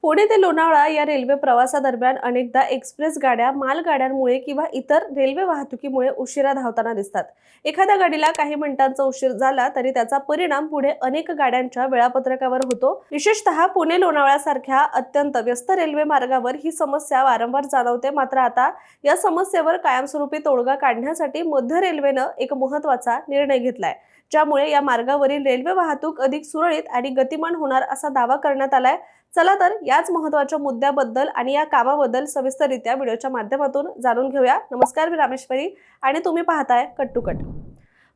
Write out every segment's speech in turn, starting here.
पुणे ते लोणावळा या रेल्वे प्रवासादरम्यान अनेकदा एक्सप्रेस गाड्या मालगाड्यांमुळे किंवा इतर रेल्वे वाहतुकीमुळे उशिरा धावताना दिसतात। एखाद्या गाडीला काही मिनिटांचा उशीर झाला तरी त्याचा परिणाम पुढे अनेक गाड्यांच्या वेळापत्रकावर होतो। विशेषतः पुणे लोणावळा सारख्या अत्यंत व्यस्त रेल्वे मार्गावर ही समस्या वारंवार जाणवते। मात्र आता या समस्येवर कायमस्वरूपी तोडगा काढण्यासाठी मध्य रेल्वेनं एक महत्त्वाचा निर्णय घेतलाय, ज्यामुळे या मार्गावरील रेल्वे वाहतूक अधिक सुरळीत आणि गतिमान होणार असा दावा करण्यात आलाय। चला तर याच महत्त्वाच्या मुद्द्याबद्दल आणि या कामाबद्दल सविस्तररित्या व्हिडिओच्या माध्यमातून जाणून घेऊया। नमस्कार, मी रामेश्वरी आणि तुम्ही पाहताय cut to cut.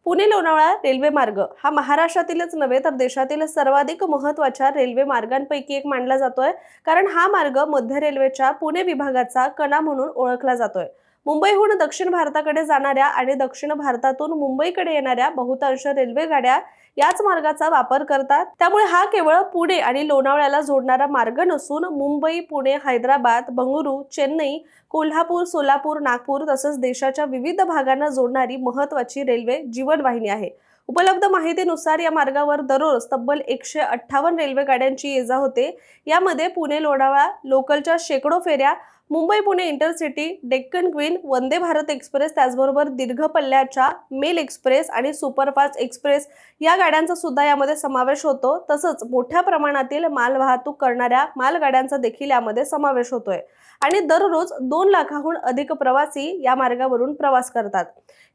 Pune Lonavala railway मार्ग हा महाराष्ट्रातीलच नव्हे तर देशातील सर्वाधिक महत्त्वाच्या रेल्वे मार्गांपैकी एक मानला जातोय, कारण हा मार्ग मध्य रेल्वेच्या पुणे विभागाचा कणा म्हणून ओळखला जातोय। मुंबईहून दक्षिण भारताकडे जाणाऱ्या आणि दक्षिण भारतातून मुंबईकडे येणाऱ्या बहुतांश रेल्वे गाड्या याच मार्गाचा वापर करतात। त्यामुळे हा केवळ पुणे आणि लोणावळ्याला जोडणारा मार्ग नसून मुंबई, पुणे, हैदराबाद, बंगळुरू, चेन्नई, कोल्हापूर, सोलापूर, नागपूर तसंच देशाच्या विविध भागांना जोडणारी महत्त्वाची रेल्वे जीवनवाहिनी आहे। उपलब्ध माहितीनुसार या मार्गावर दररोज तब्बल 158 रेल्वे गाड्यांची ये-जा होते। यामध्ये पुणे लोणावळा लोकलच्या शेकडो फेऱ्या, Mumbai Pune intercity, Deccan queen, Vande Bharat express, त्याचबरोबर दीर्घ पल्ल्याच्या मेल एक्सप्रेस आणि सुपरफास्ट एक्सप्रेस या गाड्यांचा सुद्धा यामध्ये समावेश होतो। तसंच मोठ्या प्रमाणातील मालवाहतूक करणाऱ्या मालगाड्यांचा देखील यामध्ये समावेश होतोय आणि दररोज 2 लाखाहून अधिक प्रवासी या मार्गावरून प्रवास करतात।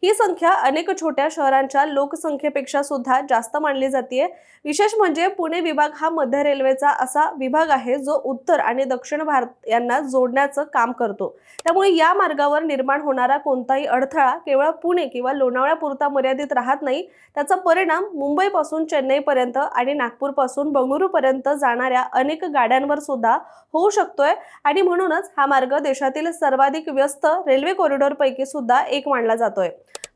ही संख्या अनेक छोट्या शहरांच्या लोकसंख्येपेक्षा सुद्धा जास्त मानली जाते। विशेष म्हणजे पुणे विभाग हा मध्य रेल्वेचा असा विभाग आहे जो उत्तर आणि दक्षिण भारत यांना जोडण्याचं काम करतो। त्यामुळे या मार्गावर निर्माण होणारा कोणताही अडथळा केवळ पुणे किंवा लोणावळ्यापुरता मर्यादित राहत नाही, त्याचा परिणाम मुंबईपासून चेन्नईपर्यंत आणि नागपूरपासून बंगळुरूपर्यंत जाणाऱ्या अनेक गाड्यांवर सुद्धा होऊ शकतोय आणि म्हणूनच हा मार्ग देशातील सर्वाधिक व्यस्त रेल्वे कॉरिडॉरपैकी सुद्धा एक मानला जातोय।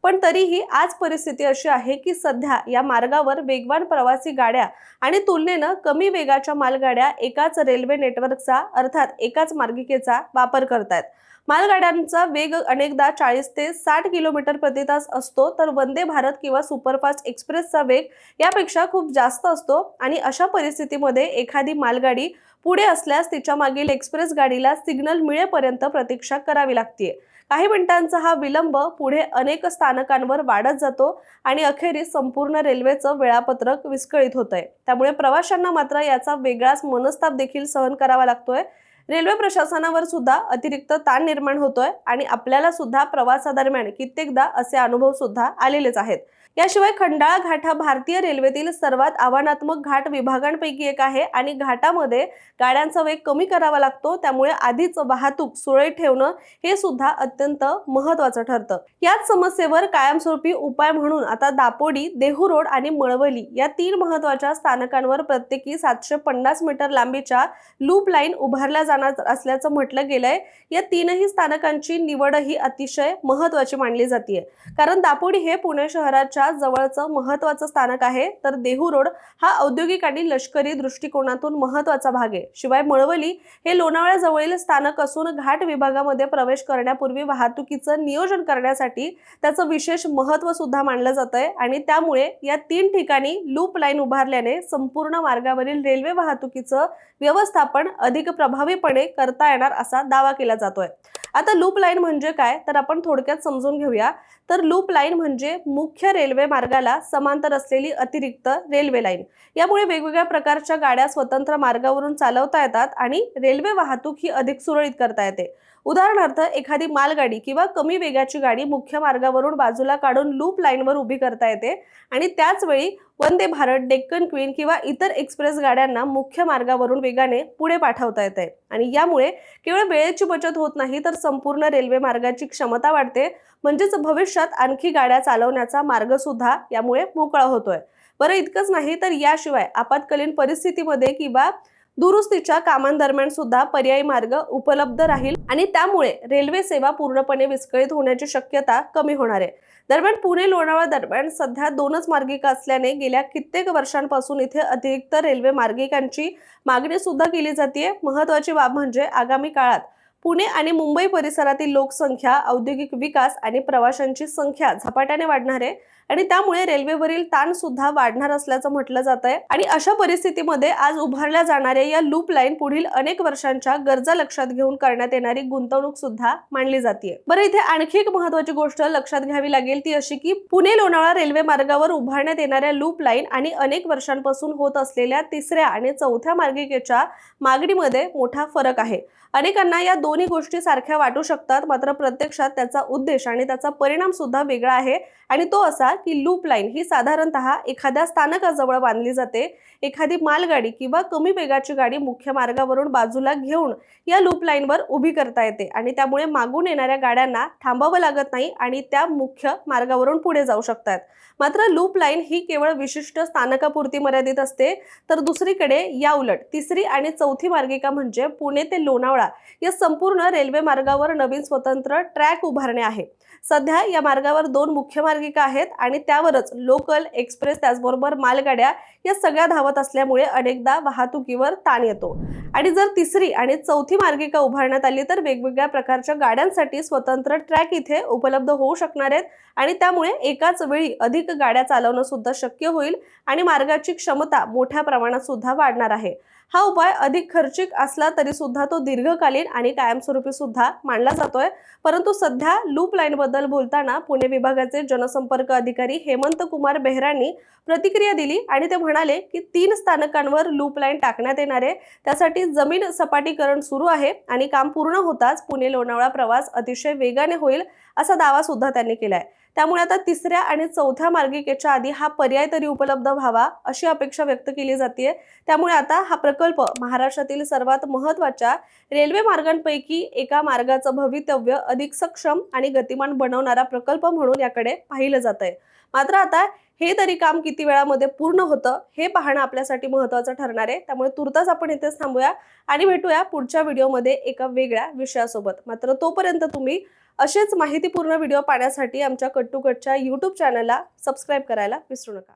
पण तरीही आज परिस्थिती अशी आहे की सध्या या मार्गावर वेगवान प्रवासी गाड्या आणि तुलनेनं कमी वेगाच्या मालगाड्या एकाच रेल्वे नेटवर्कचा अर्थात एकाच मार्गिकेचा वापर करतात। मालगाड्यांचा वेग अनेकदा 40 ते 60 किलोमीटर प्रति तास असतो, तर वंदे भारत किंवा सुपरफास्ट एक्सप्रेसचा वेग यापेक्षा खूप जास्त असतो आणि अशा परिस्थितीमध्ये एखादी मालगाडी पुढे असल्यास तिच्या मागील एक्सप्रेस गाडीला सिग्नल मिळेपर्यंत प्रतीक्षा करावी लागते। काही मिनिटांचा हा विलंब पुढे अनेक स्थानकांवर वाढत जातो आणि अखेरीस संपूर्ण रेल्वेचं वेळापत्रक विस्कळीत होतंय। त्यामुळे प्रवाशांना मात्र याचा वेगळाच मनस्ताप देखील सहन करावा लागतोय। रेल्वे प्रशासनावर सुद्धा अतिरिक्त ताण निर्माण होतोय आणि आपल्याला सुद्धा प्रवासादरम्यान कित्येकदा असे अनुभव सुद्धा आलेलेच आहेत। याशिवाय खंडाळा घाट हा भारतीय रेल्वेतील सर्वात आव्हानात्मक घाट विभागांपैकी एक आहे आणि घाटामध्ये गाड्यांचा वेग कमी करावा लागतो। त्यामुळे आधीच वाहतूक सुरळीत ठेवणं हे सुद्धा अत्यंत महत्त्वाचं ठरतं। याच समस्येवर कायमस्वरूपी उपाय म्हणून आता दापोडी, देहू रोड आणि मळवली या 3 महत्त्वाच्या स्थानकांवर प्रत्येकी 750 मीटर लांबीच्या लूप लाईन उभारल्या जाणार असल्याचं म्हटलं गेलंय। या 3ही स्थानकांची निवडही अतिशय महत्त्वाची मानली जाते, कारण दापोडी हे पुणे शहराच्या जवळचं महत्त्वाचं स्थानक आहे, तर देहू रोड हा औद्योगिक आणि लष्करी दृष्टिकोनातून महत्त्वाचा भाग आहे। शिवाय मळवली हे लोणावळ्याजवळील स्थानक असून घाट विभागामध्ये प्रवेश करण्यापूर्वी वाहतुकीचं नियोजन करण्यासाठी त्याचं विशेष महत्त्व सुद्धा मानलं जातंय आणि त्यामुळे या 3 ठिकाणी लूप लाईन उभारल्याने संपूर्ण मार्गावरील रेल्वे वाहतुकीचं व्यवस्थापन अधिक प्रभावीपणे करता येणार असा दावा केला जातोय। आता लूप लाईन म्हणजे काय तर आपण थोडक्यात समजून घेऊया। तर लूप लाईन म्हणजे मुख्य रेल्वे मार्गाला समांतर असलेली अतिरिक्त रेल्वे लाईन। यामुळे वेगवेगळ्या प्रकारच्या गाड्या स्वतंत्र मार्गावरून चालवता येतात आणि रेल्वे वाहतूक ही अधिक सुरळीत करता येते। उदाहरणार्थ एखादी मालगाडी किंवा कमी वेगाची गाडी मुख्य मार्गावरून बाजूला काढून लूप लाईनवर उभी करता येते आणि त्याच वेळी वंदे भारत, डेक्कन क्वीन किंवा इतर एक्सप्रेस गाड्यांना मुख्य मार्गावरून वेगाने पुढे पाठवता येते आणि यामुळे केवळ वेळेची बचत होत नाही तर संपूर्ण रेल्वे मार्गाची क्षमता वाढते, म्हणजेच भविष्यात आणखी गाड्या चालवण्याचा मार्ग सुद्धा यामुळे मोकळा होतोय। बरं, इतकंच नाही तर याशिवाय आपत्कालीन परिस्थितीमध्ये किंवा दुरुस्तीच्या कामांदरम्यान सुद्धा पर्यायी मार्ग उपलब्ध राहील आणि त्यामुळे रेल्वे सेवा पूर्णपणे विस्कळीत होण्याची शक्यता कमी होणार आहे। दरम्यान पुणे लोणावळा दरम्यान सध्या 2च मार्गिका असल्याने गेल्या कित्येक वर्षांपासून इथे अतिरिक्त रेल्वे मार्गिकांची मागणी सुद्धा केली जाते। महत्त्वाची बाब म्हणजे आगामी काळात पुणे आणि मुंबई परिसरातील लोकसंख्या, औद्योगिक विकास आणि प्रवाशांची संख्या झपाट्याने वाढणार आहे। आणि त्यामुळे रेल्वेवरील ताण सुद्धा वाढणार असल्याचं म्हटलं जात आहे। आणि अशा परिस्थितीमध्ये आज उभारल्या जाणाऱ्या या लूप लाईन पुढील अनेक वर्षांच्या गरजा लक्षात घेऊन करण्यात येणारी गुंतवणूक सुद्धा मानली जाते। बरं, इथे आणखी एक महत्त्वाची गोष्ट लक्षात घ्यावी लागेल ती अशी की पुणे लोणावळा रेल्वे मार्गावर उभारण्यात येणाऱ्या लूप लाईन आणि अनेक वर्षांपासून होत असलेल्या तिसऱ्या आणि चौथ्या मार्गिकेच्या मागणीमध्ये मोठा फरक आहे। अनेकांना या दोन्ही गोष्टी सारख्या वाटू शकतात, मात्र प्रत्यक्षात त्याचा उद्देश आणि त्याचा परिणाम सुद्धा वेगळा आहे। आणि तो असा की लूप लाईन ही साधारणतः एखाद्या स्थानकाजवळ बांधली जाते। एखादी मालगाडी किंवा कमी वेगाची गाडी मुख्य मार्गावरून बाजूला घेऊन या लूप लाईनवर उभी करता येते आणि त्यामुळे मागून येणाऱ्या गाड्यांना थांबावं लागत नाही आणि त्या मुख्य मार्गावरून पुढे जाऊ शकतात। मात्र लूप लाईन ही केवळ विशिष्ट स्थानकापुरती मर्यादित असते, तर दुसरीकडे या उलट तिसरी आणि चौथी मार्गिका म्हणजे पुणे ते लोणावळा या संपूर्ण रेल्वे मार्गावर नवीन स्वतंत्र ट्रॅक उभारणे आहे। सध्या या मार्गावर 2 मुख्य मार्गिका आहेत आणि त्यावरच लोकल, एक्सप्रेस त्याचबरोबर मालगाड्या या सगळ्या धावत असल्यामुळे अनेकदा वाहतुकीवर ताण येतो। आणि जर तिसरी आणि चौथी मार्गिका उभारण्यात आली तर वेगवेगळ्या प्रकारच्या गाड्यांसाठी स्वतंत्र ट्रॅक इथे उपलब्ध होऊ शकणार आहेत आणि त्यामुळे एकाच वेळी अधिक गाड्या चालवणं सुद्धा शक्य होईल आणि मार्गाची क्षमता मोठ्या प्रमाणात सुद्धा वाढणार आहे। हा उपाय अधिक खर्चिक असला तरी सुद्धा तो दीर्घकालीन आणि कायमस्वरूपी सुद्धा मानला जातोय। परंतु सध्या लूप लाईन बद्दल बोलताना पुणे विभागाचे जनसंपर्क अधिकारी हेमंत कुमार बेहरांनी प्रतिक्रिया दिली आणि ते म्हणाले की 3 स्थानकांवर लूप लाईन टाकण्यात येणार आहे। त्यासाठी जमीन सपाटीकरण सुरू आहे आणि काम पूर्ण होताच पुणे लोणावळा प्रवास अतिशय वेगाने होईल असा दावा सुद्धा त्यांनी केलाय। त्यामुळे आता तिसऱ्या आणि चौथ्या मार्गिकेच्या आधी हा पर्याय तरी उपलब्ध व्हावा अशी अपेक्षा व्यक्त केली जाते। त्यामुळे आता हा प्रकल्प महाराष्ट्रातील सर्वात महत्त्वाच्या रेल्वे मार्गांपैकी एका मार्गाचं भवितव्य अधिक सक्षम आणि गतिमान बनवणारा प्रकल्प म्हणून याकडे पाहिलं जातंय। मात्र आता हे तरी काम किती वेळामध्ये पूर्ण होतं हे पाहणं आपल्यासाठी महत्त्वाचं ठरणार आहे। त्यामुळे तुर्तास आपण इथेच थांबूया आणि भेटूया पुढच्या व्हिडिओमध्ये एका वेगळ्या विषयासोबत। मात्र तोपर्यंत तुम्ही असेच माहितीपूर्ण व्हिडिओ पाहण्यासाठी आमच्या कट टू कटच्या YouTube चॅनलला सबस्क्राईब करायला विसरू नका।